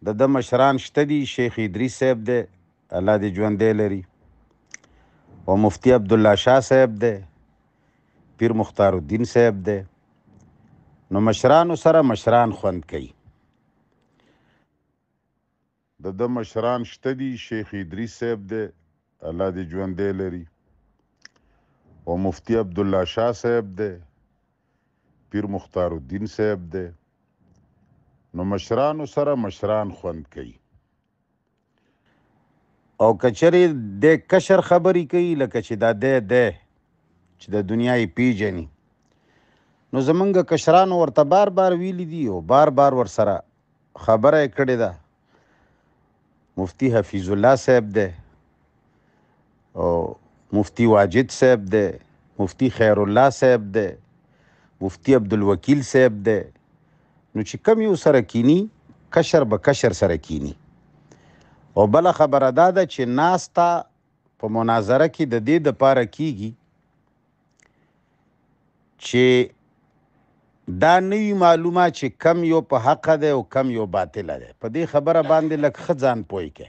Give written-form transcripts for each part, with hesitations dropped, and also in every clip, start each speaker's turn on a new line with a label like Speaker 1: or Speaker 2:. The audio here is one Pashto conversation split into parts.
Speaker 1: د مشران شته دي. شیخ ادریس صاحب دی، الله دې ژوندی لري، او مفتی عبدالله شاه صاحب دی، پیر مختار الدین صاحب دی. نو مشرانو سره مشران خوند کوي. د مشران شته دي. شیخ ادریس صاحب دی، الله دې ژوندی لري، او مفتی عبدالله شاه صاحب دی، پیر مختار الدین صاحب دی. نو مشرانو سره مشران خوند کوي. او کچرې د کشر خبرې کوي لکه چې دا دی چې د دنیا یې پیژني، نو زمونږ کشرانو ورته بار بار ویلي دي او بار بار ورسره خبره یې کړې ده. مفتی حفیظ الله صاحب دی او مفتی واجد صاحب دی، مفتی خیر الله صاحب دی، مفتی عبدالوکیل صاحب دی. نو چې کم یو سره کینی، کشر به کشر سره کینی. او بله خبره دا ده چې ناستا په مناظره کې د دې دپاره کیږي چې دا نوي معلومه چې کم یو په حقه دی او کم یو باطله دی. په دې خبره باندې لږ ښه ځان پوی کې،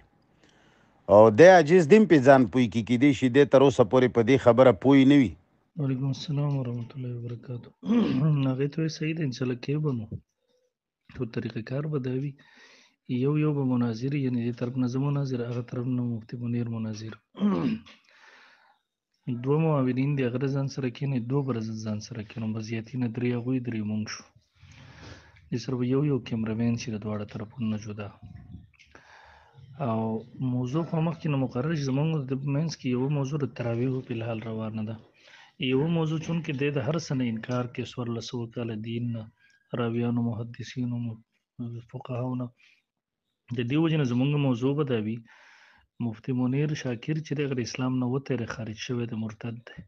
Speaker 1: او دی عجیز دیم پې ځان پوی کې کیدای شي دی تر اوسه پورې په دې خبره پوی نه وي.
Speaker 2: وعلیکم السلام ورحمۃ اللہ وبرکاتہ. هغې ته وایي صحیح ده، انشاءالله کې به نو خو طریقه کار به دا وي، یو به مناظر، یعنې دې طرف نه زه مناظر، هغه طرف نه مفتی منیر مناظر. دوه معاونین دي، هغه ځان سره کېني، دوه به ځان سره کېنو، به زیاتي نه، درې هغوی درې مونږ شو. دې سره به یو کیمرامین شي د دواړه طرفونو نه جدا. او موضوع خو مخکې نه مقرر شي. زمونږ د منځ کې یوه موضوع د تراویحو فی الحال روانه ده. یوه موضوع چونکې دی د هر څه نه انکار کې، 1400 کاله دین نه، راویانو، محدثینو، فقهاو نه، د دې وجې نه زمونږ موضوع به دا وي مفتی منیر شاکر چې دی هغه د اسلام نه وتېری، خارج شوی دی، مرتد دی.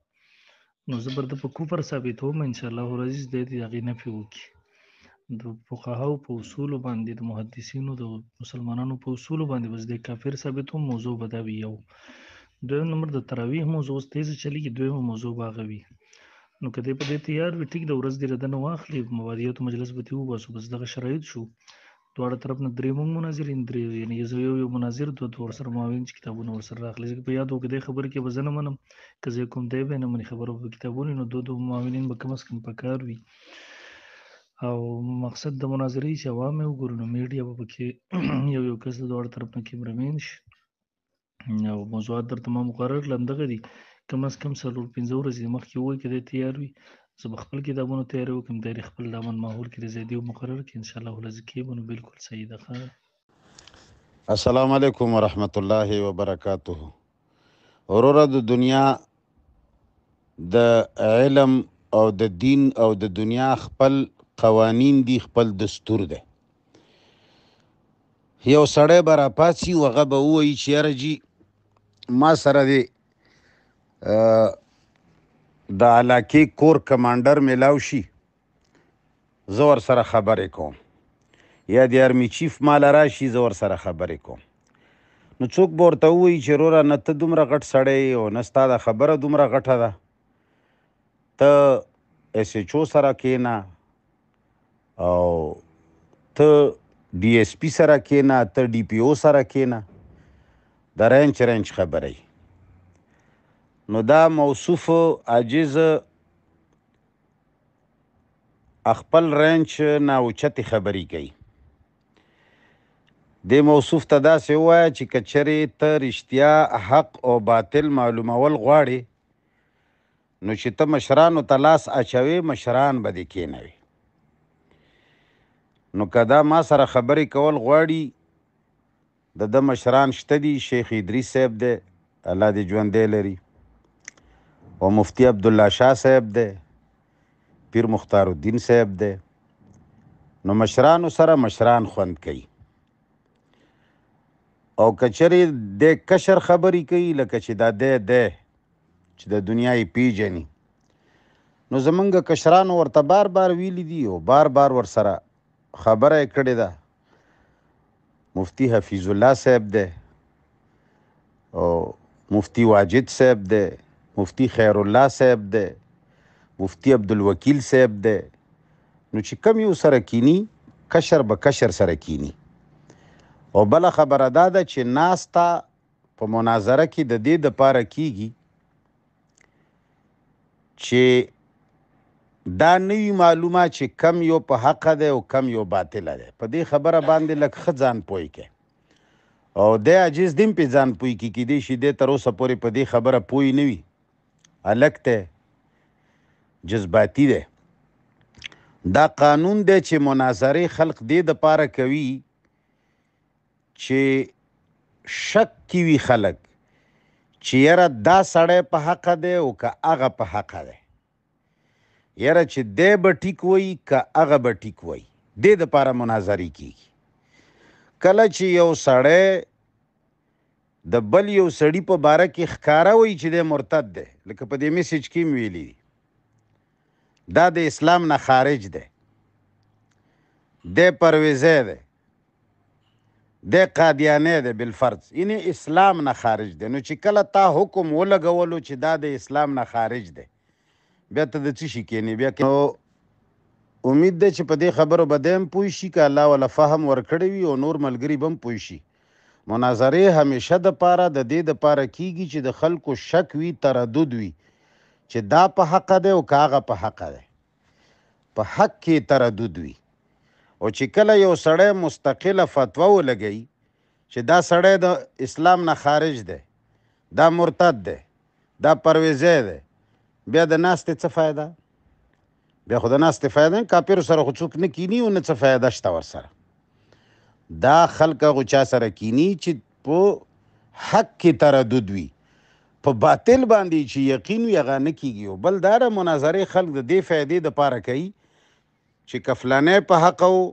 Speaker 2: نو زه به د په کفر ثابتوم انشاءالله العزیز، دی د هغې نفي وکړي. د فقهاو په اصولو باندې، د محدثینو، د مسلمانانو په اصولو باندې بس د کافر ثابتوم. موضوع به دا وي. یو دویم نمبر د تراویح موضوع اوس تیزه چلیږي، دویمه موضوع به هغه وي. نو که دی په دې تیار وي ټیک ده، ورځ دې له ده نه واخلي، مبادیاتو مجلس به ترې وباسو. بس دغه شرایط شو، دواړه طرف نه درې مونږ مناظرین، درې یعنې زه یو مناظر، دوه ورسره معاون چې کتابونه ورسره راخلي. ځکه په یاد وکړه دې خبرې کې به زه نه منم، که زه کوم دی به نه مني خبره په کتابونو، نو دوه معاونین به کم از کم پکار وي. او مقصد د مناظرې چې عوام یې وګورو، نو میډیا به پکې یو کس د دواړو طرف نه کیمرامین شي. او موضوعات درته ما مقرر کړل همدغه دي، کم از کم 4-5 ورځې مخکې ووایي که دی تیار وي. زه به خپل کتابونه تیار وکړم، دی خپل د امن ماحول کې د زیدي مقرر کړي، انشاءالله العزیز کې به نو بالکل صحیح ده.
Speaker 1: السلام علیکم ورحمت الله وبرکاته. وروره، د دنیا د علم او د دین او د دنیا خپل قوانین دي، خپل دستور دی. یو سړی به راپاڅي و هغه به ووایي چې یاره جي ما سره دی د علاقې کور کمانډر میلاو شي، زه ورسره خبرې کوم، یا د آرمي چیف ماله راشي، زه ورسره خبرې کوم. نو څوک به ورته ووایي چې وروره نه ته دومره غټ سړی او نه ستا دا خبره دومره غټه ده، ته ایس ایچ او سره کېنه او ته ډي ایس پي سره کېنه، ته ډي پي او سره کېنه. د رینچ خبره. نو دا موصوف عاجز خپل رینچ نه اوچتې خبرې کوي. دې موصوف ته داسې ووایه چې که چېرې ته رښتیا حق او باطل معلومول غواړې، نو چې ته مشرانو ته لاس اچوې، مشران به دې کېنوي. نو که دا ما سره خبرې کول غواړي، د ده مشران شته دي. شیخ ادریس صاحب دی، الله دې ژوندی لري، او مفتی عبدالله شاه صاحب دی، پیر مختار الدین صاحب دی. نو مشرانو سره مشران خوند کوي. او که چېرې د کشر خبرې کوي لکه چې دا دی چې د دنیا یې پیژني، نو زمونږ کشرانو ورته بار بار ویلي دي او بار بار ورسره خبره یې کړې ده. مفتی حفیظ الله صاحب دی او مفتی واجد صاحب دی، مفتی خیر الله صاحب دی، مفتی عبدالوکیل صاحب دی. نو چې کم یو سره کینی، کشر به کشر سره کینی. او بله خبره دا ده چې ناسته په مناظره کې د دې دپاره کیږي چې دا نوي معلومه چې کم یو په حقه دی او کم یو باطله دی. په دې خبره باندې لږ ښه ځان پوی کې او دی عجیز دیم پې ځان پوی کې کیدای شي دی تر اوسه پورې په دې خبره پوی نه وي. هلک دی جذباتي دی. دا قانون دی چې مناظرې خلق دې دپاره کوي چې شک کې وي خلک چې یاره دا سړی په حقه دی او که هغه په حقه دی. یاره چې دی به ټیک وایي که هغه به ټیک وایي. دې دپاره مناظرې کیږي. کله چې یو سړی د بل یو سړي په باره کې ښکاره وایي چې دی مرتد دی، لکه په دې میسیج کې هم ویلي دي، دا د اسلام نه خارج دی، دی پرویزی دی، دی قادیانی دی بالفرض، یعنی اسلام نه خارج دی. نو چې کله تا حکم ولګولو چې دا د اسلام نه خارج دی، بیا ته د څه شي کینې؟ بیا نو امید دی چې په دې خبرو به دی هم پوه شي که الله والا فهم ورکړی وي او نور ملګري به هم پوه شي. مناظرې همیشه دپاره د دې دپاره کیږي چې د خلکو شک وي، تردد وي چې دا په حقه دی او که هغه په حقه دی. په حق کې تردد وي. او چې کله یو سړی مستقله فتوا ولګوي چې دا سړی د اسلام نه خارج دی، دا مرتد دی، دا پرویزی دی، بیا د ناستې څه فایده؟ بیا خو د ناستې فایده نه، کاپیرو سره خو څوک نه کیني او نه څه فایده شته ورسره. دا خلک هغو چا سره کیني چې په حق کې تردد وي، په باطل باندې چې یقین وي هغه نه کیږي. او بل دا ده مناظرې خلک د دې فایدې دپاره کوي چې که فلانی په حقه و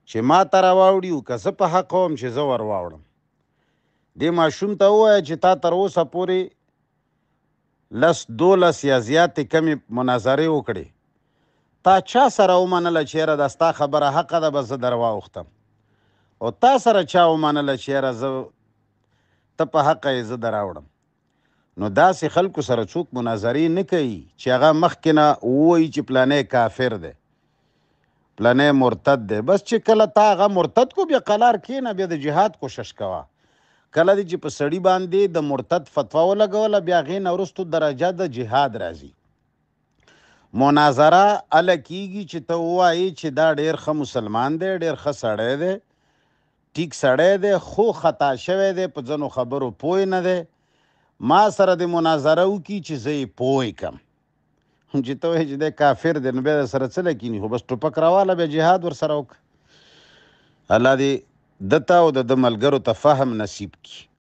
Speaker 1: چې ما ته راواوړي او که زه په حقه وم چې زه ور واوړم. دې ماشوم ته ووایه چې تا تر اوسه پورې 10-12 یا زیاتې کمې مناظرې وکړې، تا چا سره ومنله چې یاره دا ستا خبره حقه ده، به زه در واوښتم؟ او تا سره چا ومنله چې یاره زه ته په حقه یې زه در راوړم؟ نو داسې خلکو سره څوک مناظرې نه کوي چې هغه مخکې نه ووایي چې پلانی کافر دی، پلانی مرتد دی. بس چې کله تا هغه مرتد کو بیا قلار کښېنه، بیا د جهاد کوشش کوه. کله دې چې په سړي باندې د مرتد فتوا ولګوله، بیا هغې نه وروستو درجه د جهاد راځي. مناظره هله کیږي چې ته ووایې چې دا ډېر ښه مسلمان دی، ډېر ښه سړی دی، ټیک سړی دی، خو خطا شوی دی، په ځینو خبرو پوه نه دی، ما سره د مناظره وکړي چې زه یې پوه کړم. چې ته وایې چې دی کافر دی، نو بیا د سره څه لکیني؟ خو بس ټوپک راواله، بیا جهاد ورسره وکړه. الله دې ده ته او د ده ملګرو ته فهم نصیب کړي.